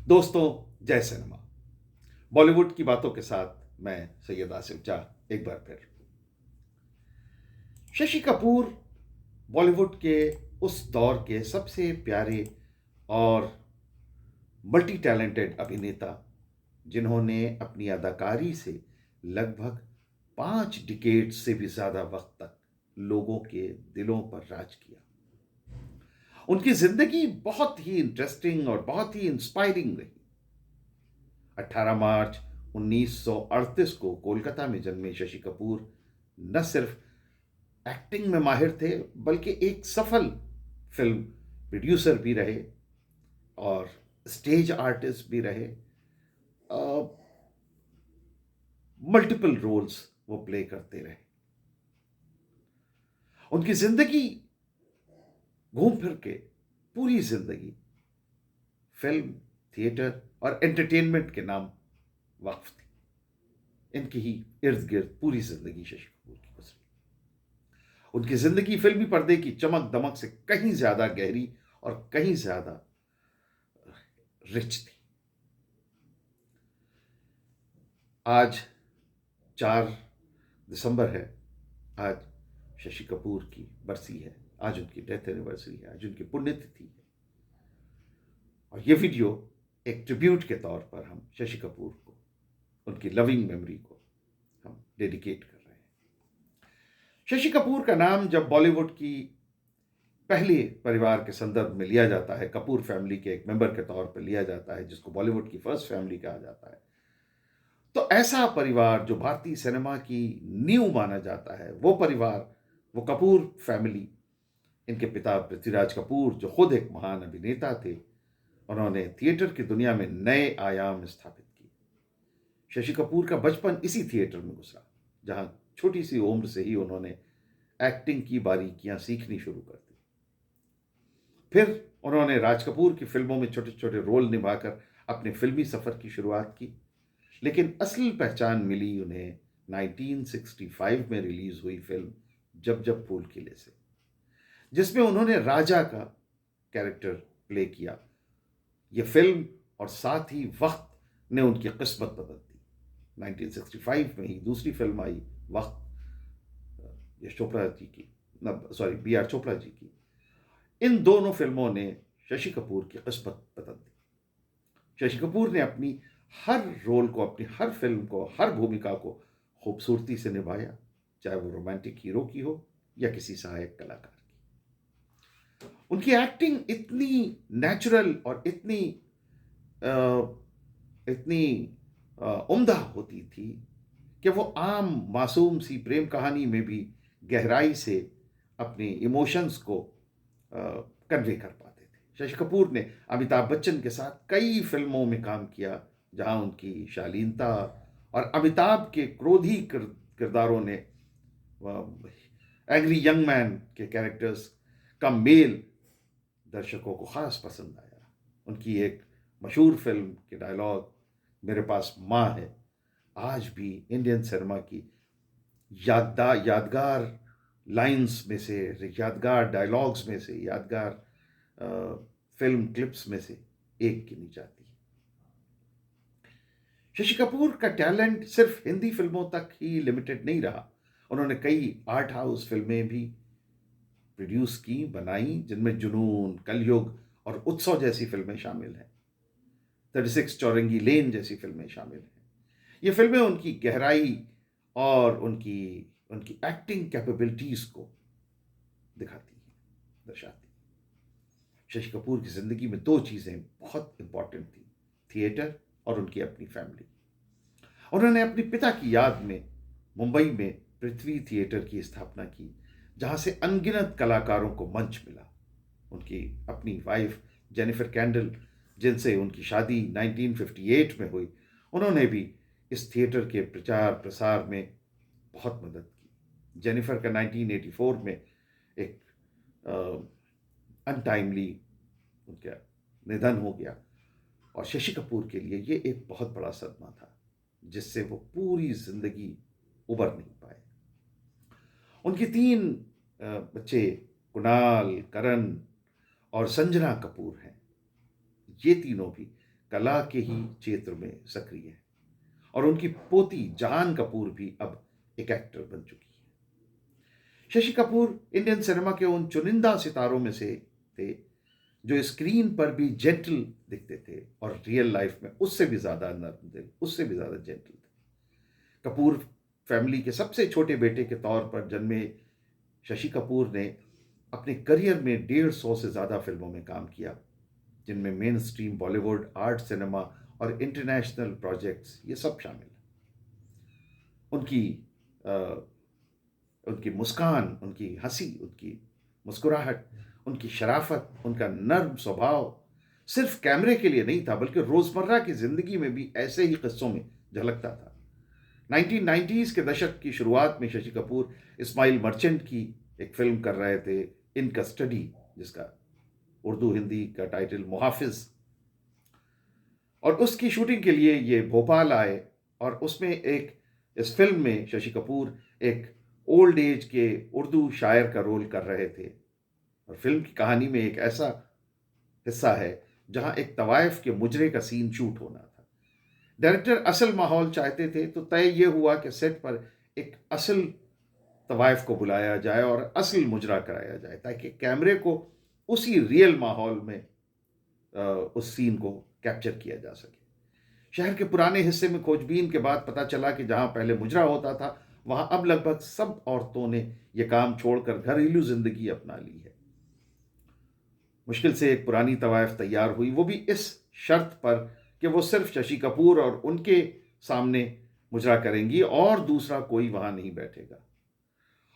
दोस्तों, जय सिनेमा। बॉलीवुड की बातों के साथ मैं सैयद आसिफ जाह एक बार फिर। शशि कपूर बॉलीवुड के उस दौर के सबसे प्यारे और मल्टी टैलेंटेड अभिनेता जिन्होंने अपनी अदाकारी से लगभग 5 डिकेड से भी ज्यादा वक्त तक लोगों के दिलों पर राज किया। उनकी जिंदगी बहुत ही इंटरेस्टिंग और बहुत ही इंस्पायरिंग रही। 18 मार्च 1938 को कोलकाता में जन्मे शशि कपूर न सिर्फ एक्टिंग में माहिर थे बल्कि एक सफल फिल्म प्रोड्यूसर भी रहे और स्टेज आर्टिस्ट भी रहे। मल्टीपल रोल्स वो प्ले करते रहे। उनकी जिंदगी घूम फिर के पूरी जिंदगी फिल्म, थिएटर और एंटरटेनमेंट के नाम वक्फ थी। इनकी ही इर्द गिर्द पूरी जिंदगी शशि कपूर की गुजरी। उनकी जिंदगी फिल्मी पर्दे की चमक दमक से कहीं ज्यादा गहरी और कहीं ज्यादा रिच थी। आज 4 दिसंबर है। आज शशि कपूर की बरसी है। आज उनकी डेथ एनिवर्सरी है। आज उनकी पुण्यतिथि है। और ये वीडियो एक ट्रिब्यूट के तौर पर हम शशि कपूर को, उनकी लविंग मेमोरी को हम डेडिकेट कर रहे हैं। शशि कपूर का नाम जब बॉलीवुड की पहले परिवार के संदर्भ में लिया जाता है, कपूर फैमिली के एक मेंबर के तौर पर लिया जाता है, जिसको बॉलीवुड की फर्स्ट फैमिली कहा जाता है, तो ऐसा परिवार जो भारतीय सिनेमा की नींव माना जाता है, वो परिवार, वो कपूर फैमिली, इनके पिता पृथ्वीराज कपूर जो खुद एक महान अभिनेता थे, उन्होंने थिएटर की दुनिया में नए आयाम स्थापित किए। शशि कपूर का बचपन इसी थिएटर में गुजरा, जहां छोटी सी उम्र से ही उन्होंने एक्टिंग की बारीकियां सीखनी शुरू कर दी। फिर उन्होंने राज कपूर की फिल्मों में छोटे छोटे रोल निभाकर अपने फिल्मी सफर की शुरुआत की। लेकिन असली पहचान मिली उन्हें 1965 में रिलीज हुई फिल्म जब जब फूल खिले से, जिसमें उन्होंने राजा का कैरेक्टर प्ले किया। यह फिल्म और साथ ही वक्त ने उनकी किस्मत बदल दी। 1965 में ही दूसरी फिल्म आई, वक्त, यश चोपड़ा जी की, sorry, B are Chopra ji की। इन दोनों फिल्मों ने शशि कपूर की किस्मत बदल दी। शशि कपूर ने अपनी हर रोल को, अपनी हर फिल्म को, हर भूमिका को खूबसूरती से निभाया, चाहे वो रोमांटिक हीरो की हो या किसी सहायक कलाकार की। उनकी एक्टिंग इतनी नेचुरल और इतनी अ, इतनी उम्दा होती थी कि वो आम मासूम सी प्रेम कहानी में भी गहराई से अपने इमोशंस को कन्वे कर पाते थे। शशि कपूर ने अमिताभ बच्चन के साथ कई फिल्मों में काम किया, जहां उनकी शालीनता और अमिताभ के क्रोधी किरदारों ने, एंग्री यंग मैन के कैरेक्टर्स का मेल दर्शकों को खास पसंद आया। उनकी एक मशहूर फिल्म के डायलॉग, मेरे पास माँ है, आज भी इंडियन सिनेमा की यादगार लाइंस में से, यादगार डायलॉग्स में से, यादगार फिल्म क्लिप्स में से एक गिनी जाती है। शशि कपूर का टैलेंट सिर्फ हिंदी फिल्मों तक ही लिमिटेड नहीं रहा। उन्होंने कई आर्ट हाउस फिल्में भी प्रोड्यूस की, बनाई, जिनमें जुनून, कलयुग और उत्सव जैसी फिल्में शामिल हैं। 36 चौरंगी लेन जैसी फिल्में शामिल हैं। ये फिल्में उनकी गहराई और उनकी उनकी एक्टिंग कैपेबिलिटीज को दिखाती हैं, दर्शाती हैं। शशि कपूर की जिंदगी में दो चीजें बहुत इंपॉर्टेंट थी, थिएटर और उनकी अपनी फैमिली। उन्होंने अपने पिता की याद में मुंबई में पृथ्वी थिएटर की स्थापना की, जहां से अनगिनत कलाकारों को मंच मिला। उनकी अपनी वाइफ जेनिफर कैंडल, जिनसे उनकी शादी 1958 में हुई, उन्होंने भी इस थिएटर के प्रचार प्रसार में बहुत मदद की। जेनिफर का 1984 में एक अनटाइमली उनका निधन हो गया, और शशि कपूर के लिए ये एक बहुत बड़ा सदमा था, जिससे वो पूरी जिंदगी उबर नहीं पाए। उनके 3 बच्चे, कुणाल, करण और संजना कपूर हैं। ये तीनों भी कला के ही क्षेत्र में सक्रिय हैं और उनकी पोती जान कपूर भी अब एक एक्टर बन चुकी है। शशि कपूर इंडियन सिनेमा के उन चुनिंदा सितारों में से थे जो स्क्रीन पर भी जेंटल दिखते थे और रियल लाइफ में उससे भी ज्यादा नर्म दिल, उससे भी ज्यादा जेंटल थे। कपूर फैमिली के सबसे छोटे बेटे के तौर पर जन्मे शशि कपूर ने अपने करियर में 150 से ज्यादा फिल्मों में काम किया, जिनमें main stream Bollywood, art cinema और इंटरनेशनल प्रोजेक्ट्स ये सब शामिल हैं। उनकी अ, उनकी मुस्कान, उनकी हंसी, उनकी मुस्कुराहट, उनकी शराफत, उनका नर्म स्वभाव सिर्फ कैमरे के लिए नहीं था बल्कि रोजमर्रा की जिंदगी में भी ऐसे ही किस्सों में झलकता था। 1990s के दशक की शुरुआत में शशि कपूर इस्माइल मर्चेंट की एक फिल्म कर रहे थे, इन कस्टडी, जिसका उर्दू हिंदी का टाइटल मुहाफिज, और उसकी शूटिंग के लिए ये भोपाल आए और उसमें इस फिल्म में शशि कपूर एक ओल्ड एज के उर्दू शायर का रोल कर रहे थे। और फिल्म की कहानी में एक ऐसा हिस्सा है जहां एक तवाइफ के मुजरे का सीन शूट होना था। डायरेक्टर असल माहौल चाहते थे तो तय ये हुआ कि सेट पर एक असल तवाइफ को बुलाया जाए और असल मुजरा कराया जाए ताकि कैमरे को उसी रियल माहौल में उस सीन को कैप्चर किया जा सके। शहर के पुराने हिस्से में खोजबीन के बाद पता चला कि जहां पहले मुजरा होता था वहां अब लगभग सब औरतों ने यह काम छोड़कर घरेलू जिंदगी अपना ली है। मुश्किल से एक पुरानी तवाइफ तैयार हुई, वो भी इस शर्त पर कि वो सिर्फ शशि कपूर और उनके सामने मुजरा करेंगी और दूसरा कोई वहां नहीं बैठेगा।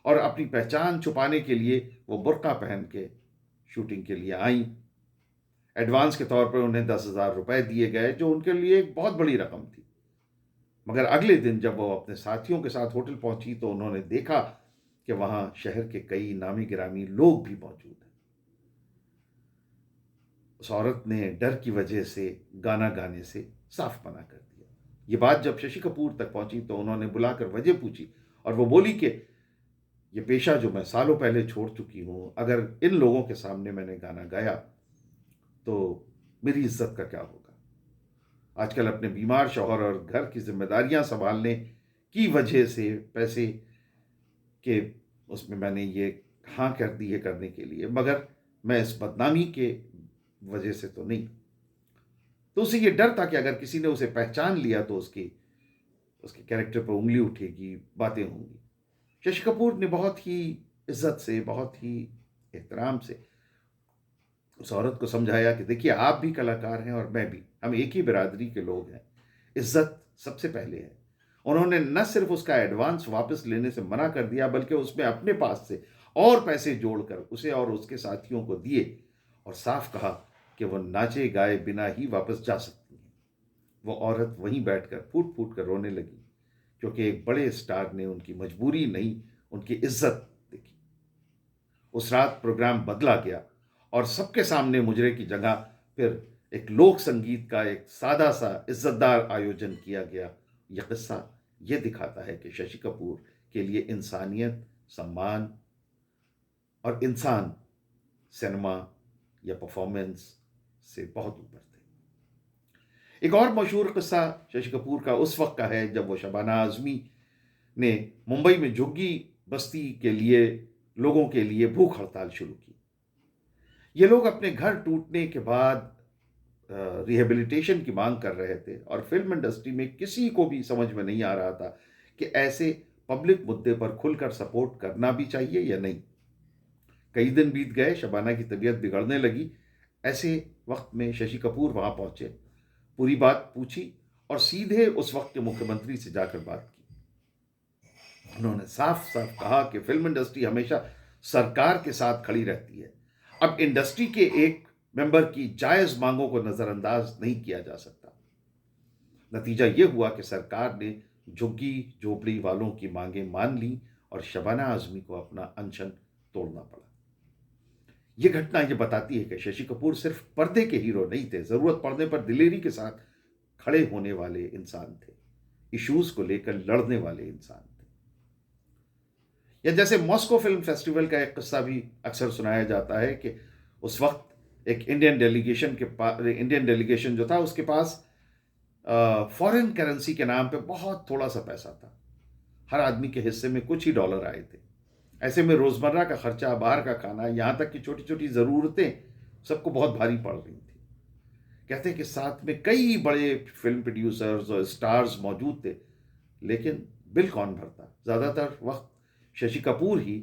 और अपनी पहचान छुपाने के लिए वो बुर्का पहन के शूटिंग के लिए आई। एडवांस के तौर पर उन्हें 10,000 रुपए दिए गए, जो उनके लिए एक बहुत बड़ी रकम थी। मगर अगले दिन जब वो अपने साथियों के साथ होटल पहुंची तो उन्होंने देखा कि वहां शहर के कई नामी गिरामी लोग भी मौजूद हैं। उस औरत ने डर की वजह से गाना गाने से साफ मना कर दिया। ये बात जब शशि कपूर तक पहुंची तो उन्होंने बुलाकर वजह पूछी और वो बोली कि ये पेशा जो मैं सालों पहले छोड़ चुकी हूं, अगर इन लोगों के सामने मैंने गाना गाया तो मेरी इज्जत का क्या होगा। आजकल अपने बीमार शौहर और घर की जिम्मेदारियां संभालने की वजह से पैसे के उसमें मैंने ये हाँ कर दी है करने के लिए, मगर मैं इस बदनामी के वजह से तो नहीं। तो उसे ये डर था कि अगर किसी ने उसे पहचान लिया तो उसके कैरेक्टर पर उंगली उठेगी, बातें होंगी। शशि कपूर ने बहुत ही इज्जत से, बहुत ही एहतराम से उस औरत को समझाया कि देखिए, आप भी कलाकार हैं और मैं भी, हम एक ही बिरादरी के लोग हैं, इज्जत सबसे पहले है। उन्होंने न सिर्फ उसका एडवांस वापस लेने से मना कर दिया बल्कि उसमें अपने पास से और पैसे जोड़कर उसे और उसके साथियों को दिए और साफ कहा कि वो नाचे गाए बिना ही वापस जा सकती हैं। वो औरत वहीं बैठकर फूट फूट कर रोने लगी क्योंकि एक बड़े स्टार ने उनकी मजबूरी नहीं, उनकी इज्जत देखी। उस रात प्रोग्राम बदला गया और सबके सामने मुजरे की जगह फिर एक लोक संगीत का एक सादा सा इज्जतदार आयोजन किया गया। यह किस्सा यह दिखाता है कि शशि कपूर के लिए इंसानियत, सम्मान और इंसान सिनेमा या परफॉर्मेंस से बहुत ऊपर थे। एक और मशहूर किस्सा शशि कपूर का उस वक्त का है जब वो शबाना आजमी ने मुंबई में झुग्गी बस्ती के लिए लोगों के लिए भूख हड़ताल शुरू की। ये लोग अपने घर टूटने के बाद रिहेबिलिटेशन की मांग कर रहे थे और फिल्म इंडस्ट्री में किसी को भी समझ में नहीं आ रहा था कि ऐसे पब्लिक मुद्दे पर खुलकर सपोर्ट करना भी चाहिए या नहीं। कई दिन बीत गए, शबाना की तबीयत बिगड़ने लगी। ऐसे वक्त में शशि कपूर वहां पहुंचे, पूरी बात पूछी और सीधे उस वक्त के मुख्यमंत्री से जाकर बात की। उन्होंने साफ साफ कहा कि फिल्म इंडस्ट्री हमेशा सरकार के साथ खड़ी रहती है। अब इंडस्ट्री के एक मेंबर की जायज मांगों को नजरअंदाज नहीं किया जा सकता। नतीजा यह हुआ कि सरकार ने झुग्गी झोपड़ी वालों की मांगें मान ली और शबाना आजमी को अपना अनशन तोड़ना पड़ा। यह घटना यह बताती है कि शशि कपूर सिर्फ पर्दे के हीरो नहीं थे, जरूरत पड़ने पर दिलेरी के साथ खड़े होने वाले इंसान थे, इश्यूज को लेकर लड़ने वाले इंसान थे। या जैसे मॉस्को फिल्म फेस्टिवल का एक किस्सा भी अक्सर सुनाया जाता है कि उस वक्त एक इंडियन डेलीगेशन जो था उसके पास फॉरेन करेंसी के नाम पे बहुत थोड़ा सा पैसा था। हर आदमी के हिस्से में कुछ ही डॉलर आए थे। ऐसे में रोजमर्रा का खर्चा, बाहर का खाना, यहाँ तक कि छोटी छोटी ज़रूरतें सबको बहुत भारी पड़ रही थी। कहते हैं कि साथ में कई बड़े फिल्म प्रोड्यूसर्स और स्टार्स मौजूद थे, लेकिन बिल कौन भरता? ज़्यादातर वक्त शशि कपूर ही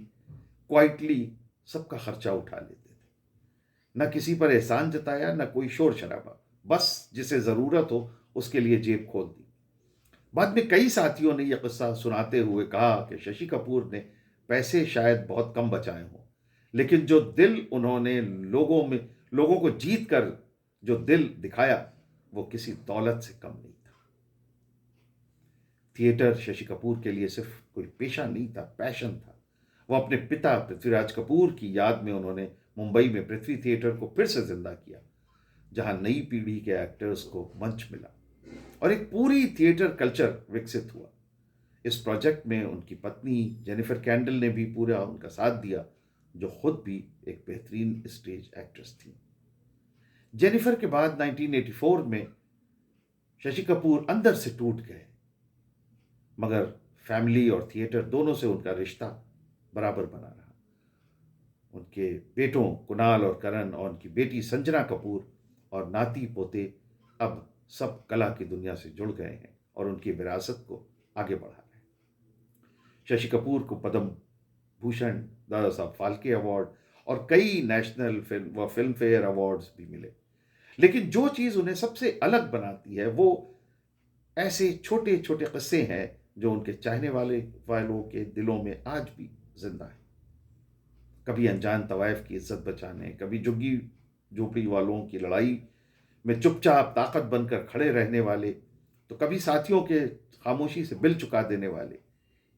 क्वाइटली सबका खर्चा उठा लेते थे। न किसी पर एहसान जताया, न कोई शोर शराबा, बस जिसे ज़रूरत हो उसके लिए जेब खोल दी। बाद में कई साथियों ने यह किस्सा सुनाते हुए कहा कि शशि कपूर ने पैसे शायद बहुत कम बचाए हों, लेकिन जो दिल उन्होंने लोगों को जीत कर जो दिल दिखाया, वो किसी दौलत से कम नहीं था। थिएटर शशि कपूर के लिए सिर्फ कोई पेशा नहीं था, पैशन था। वो अपने पिता पृथ्वीराज कपूर की याद में उन्होंने मुंबई में पृथ्वी थिएटर को फिर से जिंदा किया, जहां नई पीढ़ी के एक्टर्स को मंच मिला और एक पूरी थिएटर कल्चर विकसित हुआ। इस प्रोजेक्ट में उनकी पत्नी जेनिफर कैंडल ने भी पूरा उनका साथ दिया, जो खुद भी एक बेहतरीन स्टेज एक्ट्रेस थी। जेनिफर के बाद 1984 में शशि कपूर अंदर से टूट गए, मगर फैमिली और थिएटर दोनों से उनका रिश्ता बराबर बना रहा। उनके बेटों कुणाल और करण और उनकी बेटी संजना कपूर और नाती पोते अब सब कला की दुनिया से जुड़ गए हैं और उनकी विरासत को आगे बढ़ा रहे हैं। शशि कपूर को पद्म भूषण, दादा साहब फाल्के अवार्ड और कई नेशनल फिल्म फेयर अवार्ड्स भी मिले। लेकिन जो चीज़ उन्हें सबसे अलग बनाती है वो ऐसे छोटे छोटे किस्से हैं जो उनके चाहने वालों के दिलों में आज भी जिंदा है। कभी अनजान तवाइफ की इज्जत बचाने, कभी झुग्गी झोपड़ी वालों की लड़ाई में चुपचाप ताकत बनकर खड़े रहने वाले, तो कभी साथियों के खामोशी से बिल चुका देने वाले,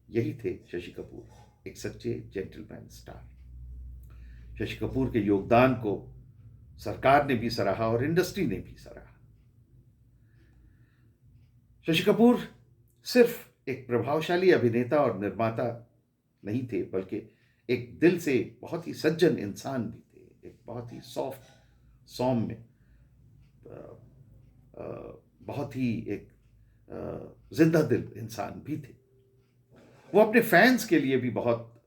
यही थे शशि कपूर, एक सच्चे जेंटलमैन स्टार। शशि कपूर के योगदान को सरकार ने भी सराहा और इंडस्ट्री ने भी सराहा। शशि कपूर सिर्फ एक प्रभावशाली अभिनेता और निर्माता नहीं थे, बल्कि एक दिल से बहुत ही सज्जन इंसान भी थे। एक बहुत ही सॉफ्ट, सौम्य, बहुत ही एक जिंदा दिल इंसान भी थे। वो अपने फैंस के लिए भी बहुत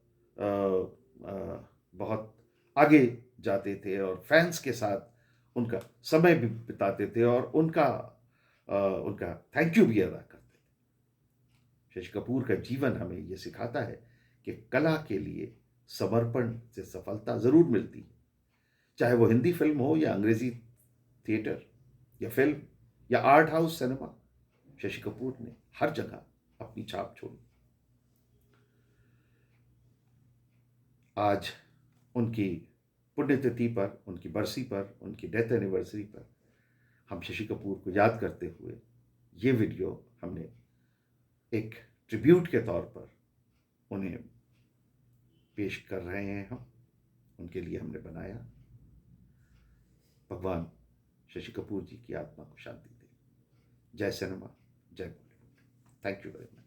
आगे जाते थे और फैंस के साथ उनका समय भी बिताते थे और उनका थैंक यू भी अदा करते थे। शशि कपूर का जीवन हमें यह सिखाता है कि कला के लिए समर्पण से सफलता जरूर मिलती है, चाहे वो हिंदी फिल्म हो या अंग्रेजी थिएटर या फिल्म या art house cinema. Shashi Kapoor ने हर जगह अपनी छाप छोड़ी। आज उनकी पुण्यतिथि पर, उनकी बरसी पर, उनकी डेथ एनिवर्सरी पर हम शशि कपूर को याद करते हुए ये वीडियो हमने एक ट्रिब्यूट के तौर पर उन्हें पेश कर रहे हैं। हम उनके लिए हमने बनाया। भगवान शशि कपूर जी की आत्मा को शांति दे। जय सिनेमा, जय Bollywood. Thank you very much.